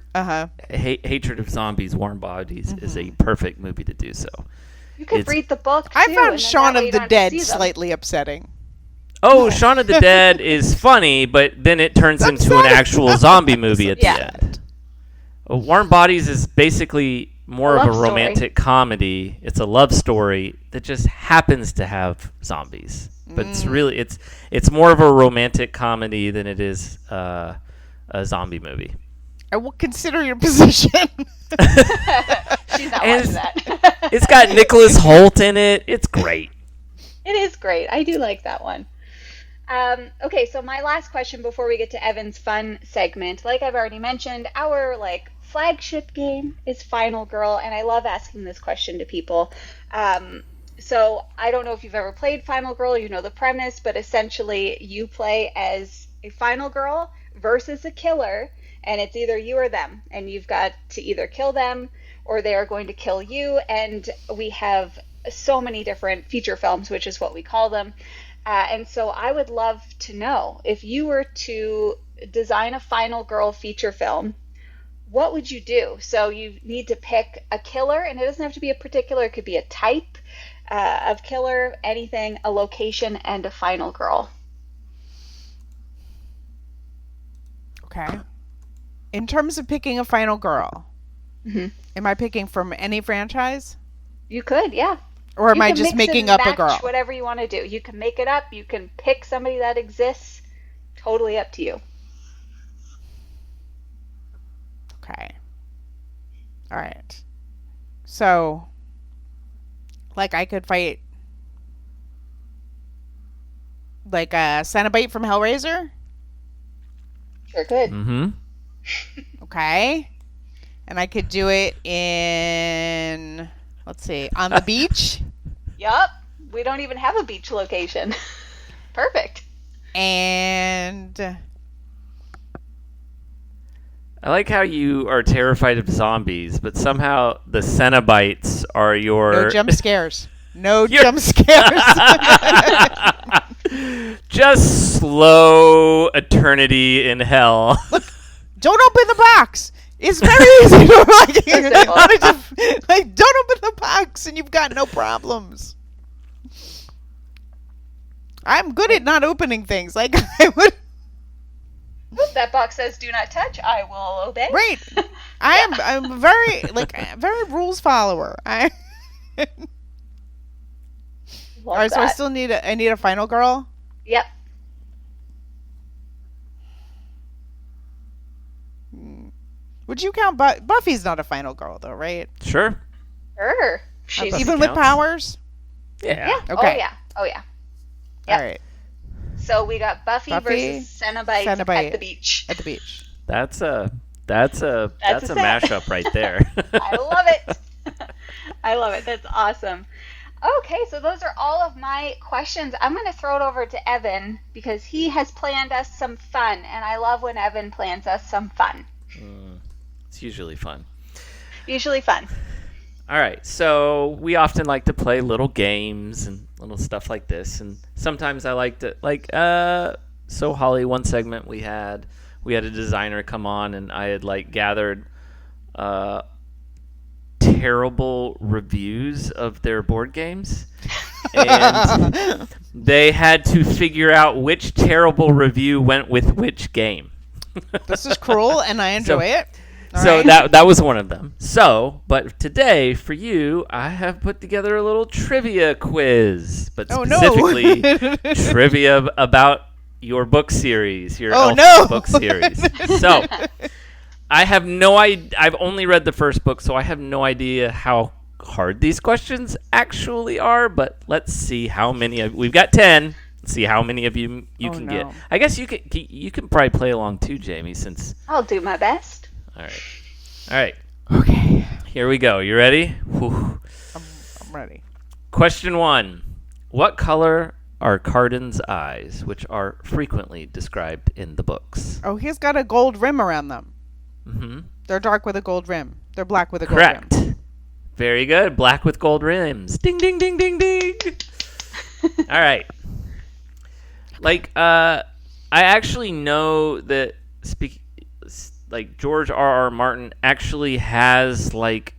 hatred of zombies, Warm Bodies is a perfect movie to do so. You could read the book, too. I found and Shaun then that way of you the don't have to Dead see them. slightly upsetting. Oh, Shaun of the Dead is funny, but then it turns into an actual zombie movie at the end. Warm Bodies is basically more of a romantic comedy. It's a love story that just happens to have zombies, but it's more of a romantic comedy than it is a zombie movie. I will consider your position. She's not watching that. It's got Nicholas Hoult in it. It's great. It is great. I do like that one. Okay, so my last question before we get to Evan's fun segment, like I've already mentioned, our flagship game is Final Girl, and I love asking this question to people. So I don't know if you've ever played Final Girl, you know the premise, but essentially you play as a final girl versus a killer, and it's either you or them, and you've got to either kill them or they are going to kill you, and we have so many different feature films, which is what we call them. And so I would love to know, if you were to design a Final Girl feature film, what would you do? So you need to pick a killer, and it doesn't have to be a particular, it could be a type of killer, anything, a location, and a final girl. Okay. In terms of picking a final girl, am I picking from any franchise? You could, yeah. Or am I just making up a girl? Whatever you want to do. You can make it up. You can pick somebody that exists. Totally up to you. Okay. All right. So, I could fight a Cenobite from Hellraiser? Sure could. Mm-hmm. Okay. And I could do it in, let's see, on the beach. Yup. We don't even have a beach location. Perfect. And I like how you are terrified of zombies, but somehow the Cenobites are your... no jump scares. No jump scares. Just slow eternity in hell. Look, don't open the box. It's very easy to don't open the box and you've got no problems. I'm good at not opening things. I would. That box says "Do not touch." I will obey. Right. I'm very very rules follower. All right, so I still need a final girl. Yep. Would you count Buffy's not a final girl though, right? Sure. Sure. She's even with powers? Yeah. Okay. Oh yeah. Yep. All right. So we got Buffy versus Cenobite at the beach. At the beach. That's a mashup right there. I love it. I love it. That's awesome. Okay, so those are all of my questions. I'm going to throw it over to Evan because he has planned us some fun, and I love when Evan plans us some fun. It's usually fun. Usually fun. All right, so we often like to play little games and little stuff like this, and sometimes I like to so Holly, one segment we had a designer come on, and I had gathered terrible reviews of their board games, and they had to figure out which terrible review went with which game. This is cruel, and I enjoy it. So that was one of them. So, but today for you, I have put together a little trivia quiz, but specifically trivia about your book series, your book series. So, I have no idea. I've only read the first book, so I have no idea how hard these questions actually are. But let's see how many we've got 10. Let's see how many of you can get. I guess you can probably play along too, Jamie. Since I'll do my best. All right. Okay. Here we go. You ready? I'm ready. Question 1. What color are Carden's eyes, which are frequently described in the books? Oh, he's got a gold rim around them. Mm-hmm. They're dark with a gold rim. They're black with a gold Correct. rim. Very good. Black with gold rims. Ding, ding, ding, ding, ding. All right. Like, I actually know that George R.R. Martin actually has like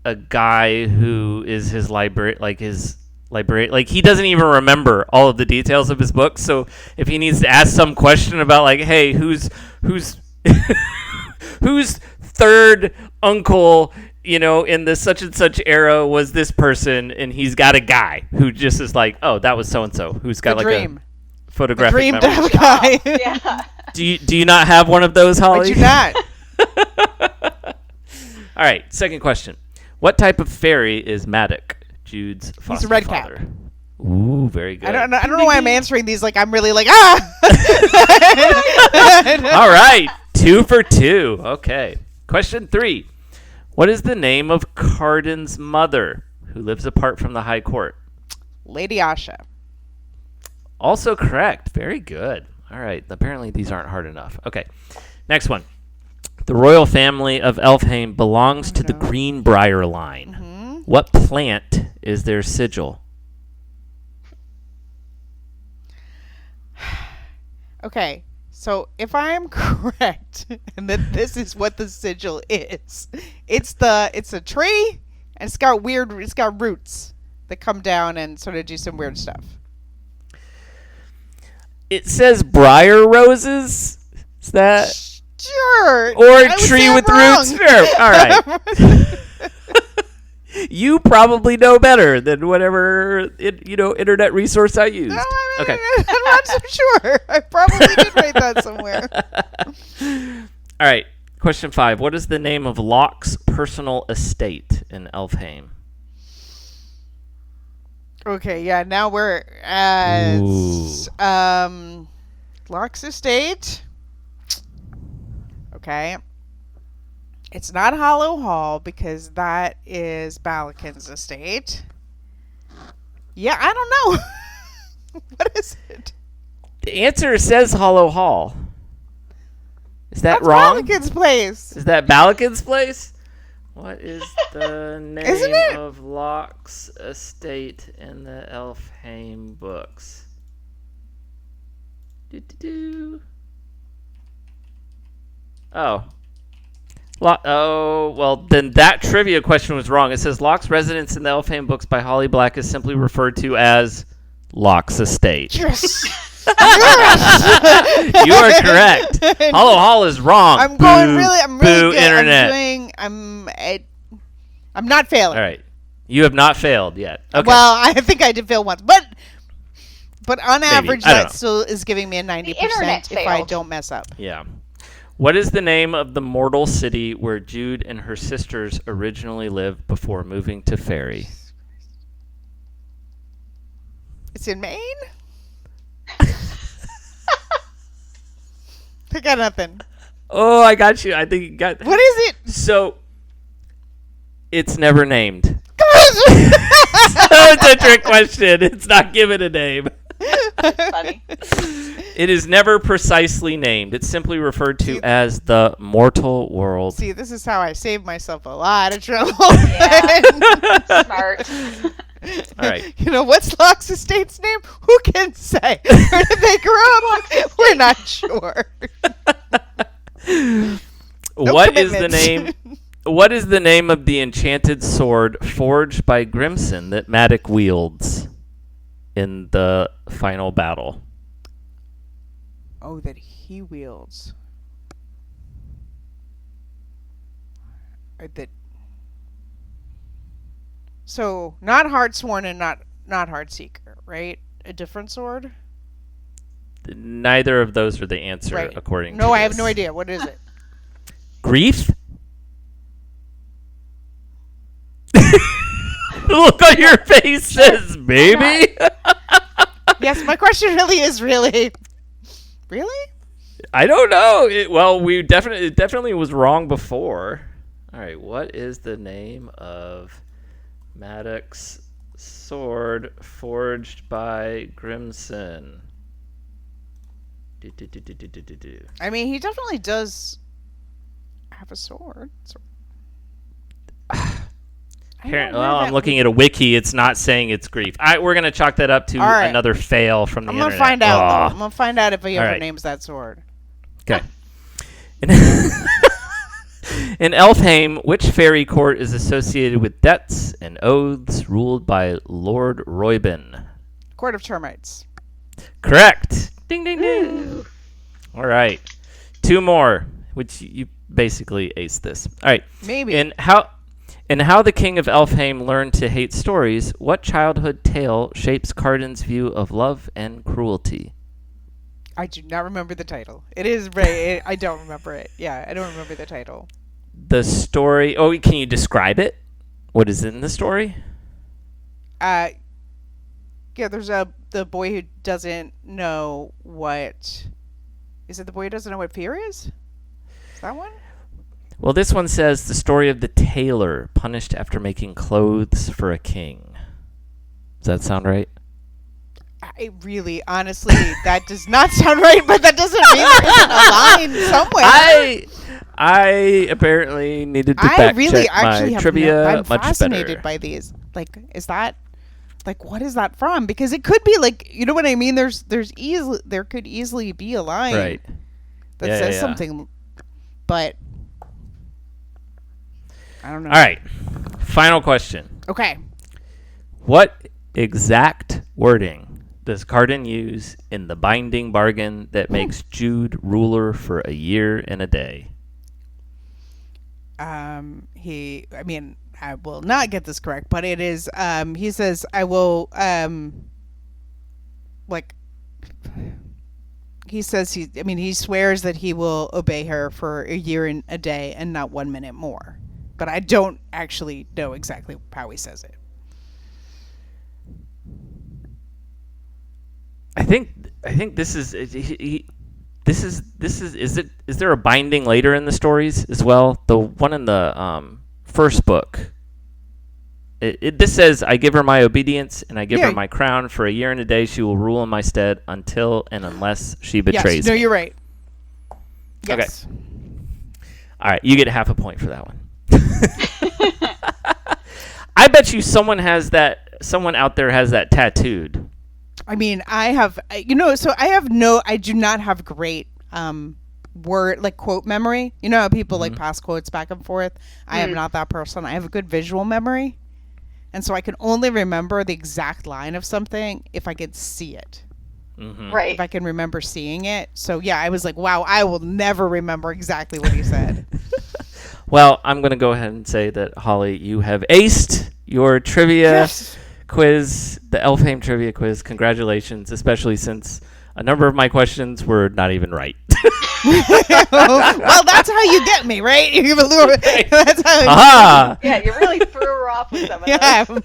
a guy who is his librarian. Like he doesn't even remember all of the details of his books. So if he needs to ask some question about like, hey, who's whose third uncle, in the such and such era was this person, and he's got a guy who just is like, oh, that was so and so, who's got a photographic dream memory. to have a guy. Yeah. Do you not have one of those, Holly? I do not. All right, second question. What type of fairy is Maddock, Jude's foster He's a red cap. father? Ooh, very good. I don't know why I'm answering these like I'm really like All right, 2 for 2. Okay. Question 3. What is the name of Carden's mother, who lives apart from the High Court? Lady Asha. Also correct. Very good. All right. Apparently these aren't hard enough. Okay. Next one. The royal family of Elfhame belongs to the Greenbrier line. Mm-hmm. What plant is their sigil? Okay, so if I am correct, and that this is what the sigil is, it's a tree, and it's got roots that come down and sort of do some weird stuff. It says briar roses. Is that? Sure. Or a tree with roots? Sure. All right. You probably know better than whatever internet resource I used. Okay. I'm not so sure. I probably did write that somewhere. All right. Question 5. What is the name of Locke's personal estate in Elfhame? Okay, yeah, now we're at Locke's estate. Okay. It's not Hollow Hall because that is Balakin's estate. Yeah, I don't know. What is it? The answer says Hollow Hall. Is that That's wrong? Balakin's place. Is that Balakin's place? What is the Isn't name it? of Locke's estate in the Elfhame books? Do-do-do. Oh. Well, then that trivia question was wrong. It says Locke's residence in the Elfhame books by Holly Black is simply referred to as Locke's estate. Yes. You are correct. Hollow Hall is wrong. I'm going really. I'm really boo good. internet. I'm not failing. All right. You have not failed yet. Okay. Well, I think I did fail once, but on average, I don't that know. still is giving me a 90% internet if I failed. don't mess up. Yeah. What is the name of the mortal city where Jude and her sisters originally lived before moving to Fairy? It's in Maine? I got nothing. Oh, I got you. I think you got. What is it? So, it's never named. Come on! It's a trick question. It's not given a name. That's funny. It is never precisely named. It's simply referred to as the mortal world. See, this is how I save myself a lot of trouble. Yeah. Smart. All right. What's Locke's estate's name? Who can say? Where did they grow up? We're not sure. What is the name? What is the name of the enchanted sword forged by Grimson that Maddock wields in the final battle? Oh, that he wields. So, not Heartsworn and not Heartseeker, right? A different sword? Neither of those are the answer, Right. according to No, I have this. no idea. What is it? Grief? The look on your face says maybe. Yes, my question really is really. I don't know. It definitely was wrong before. All right, what is the name of Maddox's sword forged by Grimson? I mean, he definitely does have a sword. I'm looking at a wiki. It's not saying it's grief. We're going to chalk that up to another fail from the internet. I'm going to find out, though. I'm going to find out if he ever names that sword. Okay. In Elfheim, which fairy court is associated with debts and oaths ruled by Lord Royben? Court of Termites. Correct. Ding, ding, ding. All right. 2 more, which you basically aced this. All right. Maybe. In how the King of Elfheim learned to hate stories, what childhood tale shapes Cardan's view of love and cruelty? I do not remember the title. It is Ray. I don't remember it. Yeah, I don't remember the title. The story. Oh, can you describe it? What is in the story? Yeah, there's the boy who doesn't know what. Is it the boy who doesn't know what fear is? Is that one? Well, this one says the story of the tailor punished after making clothes for a king. Does that sound right? I really, honestly, that does not sound right, but that doesn't mean there isn't a line somewhere. I apparently needed to fact check my trivia I'm much better. I'm fascinated by these. Like, is that, like, what is that from? Because it could be like, you know what I mean? There could easily be a line that says something, but I don't know. All right, final question. Okay. What exact wording does Cardan use in the binding bargain that makes Jude ruler for a year and a day? I will not get this correct, but it is, he says, I will, he says he swears that he will obey her for a year and a day and not 1 minute more. But I don't actually know exactly how he says it. I think this is is there a binding later in the stories as well? The one in the first book. This says, I give her my obedience and I give her my crown for a year and a day. She will rule in my stead until and unless she betrays me. No, you're right. Yes. Okay. All right, you get half a point for that one. I bet you someone out there has that tattooed. I mean, I do not have great quote memory. You know how people like pass quotes back and forth? I am not that person. I have a good visual memory. And so I can only remember the exact line of something if I can see it. Mm-hmm. Right. If I can remember seeing it. So yeah, I was like, wow, I will never remember exactly what he said. Well, I'm going to go ahead and say that, Holly, you have aced your trivia quiz, the Elfheim trivia quiz. Congratulations, especially since a number of my questions were not even right. Well, that's how you get me, right? You lure. That's how. Yeah, you really threw her off with some of those.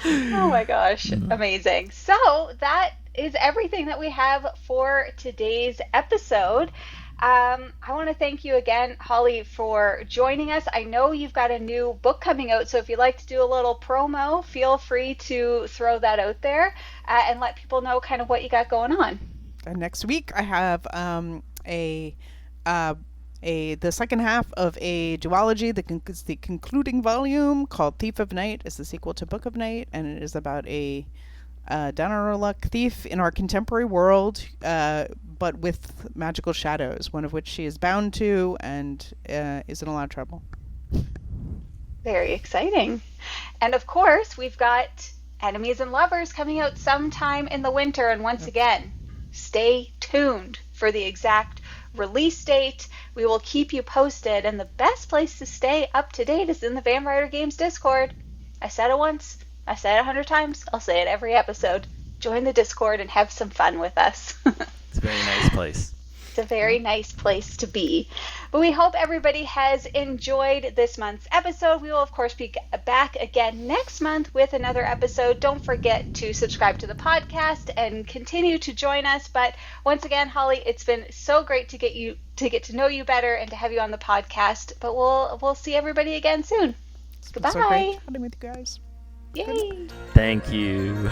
Oh my gosh, amazing. So that is everything that we have for today's episode. I want to thank you again, Holly, for joining us. I know you've got a new book coming out, so if you'd like to do a little promo, feel free to throw that out there and let people know kind of what you got going on. Next week, I have the second half of a duology. It's the concluding volume called Thief of Night. It's the sequel to Book of Night, and it is about a down on her luck thief in our contemporary world, but with magical shadows, one of which she is bound to and is in a lot of trouble. Very exciting. And of course, we've got Enemies and Lovers coming out sometime in the winter. And once again, stay tuned for the exact release date. We will keep you posted. And the best place to stay up to date is in the Van Ryder Games Discord. I said it once. I said it 100 times. I'll say it every episode. Join the Discord and have some fun with us. It's a very nice place. It's a very nice place to be. But we hope everybody has enjoyed this month's episode. We will, of course, be back again next month with another episode. Don't forget to subscribe to the podcast and continue to join us. But once again, Holly, it's been so great to get to know you better and to have you on the podcast. But we'll see everybody again soon. Goodbye. So great chatting with you guys. Yay! Thank you.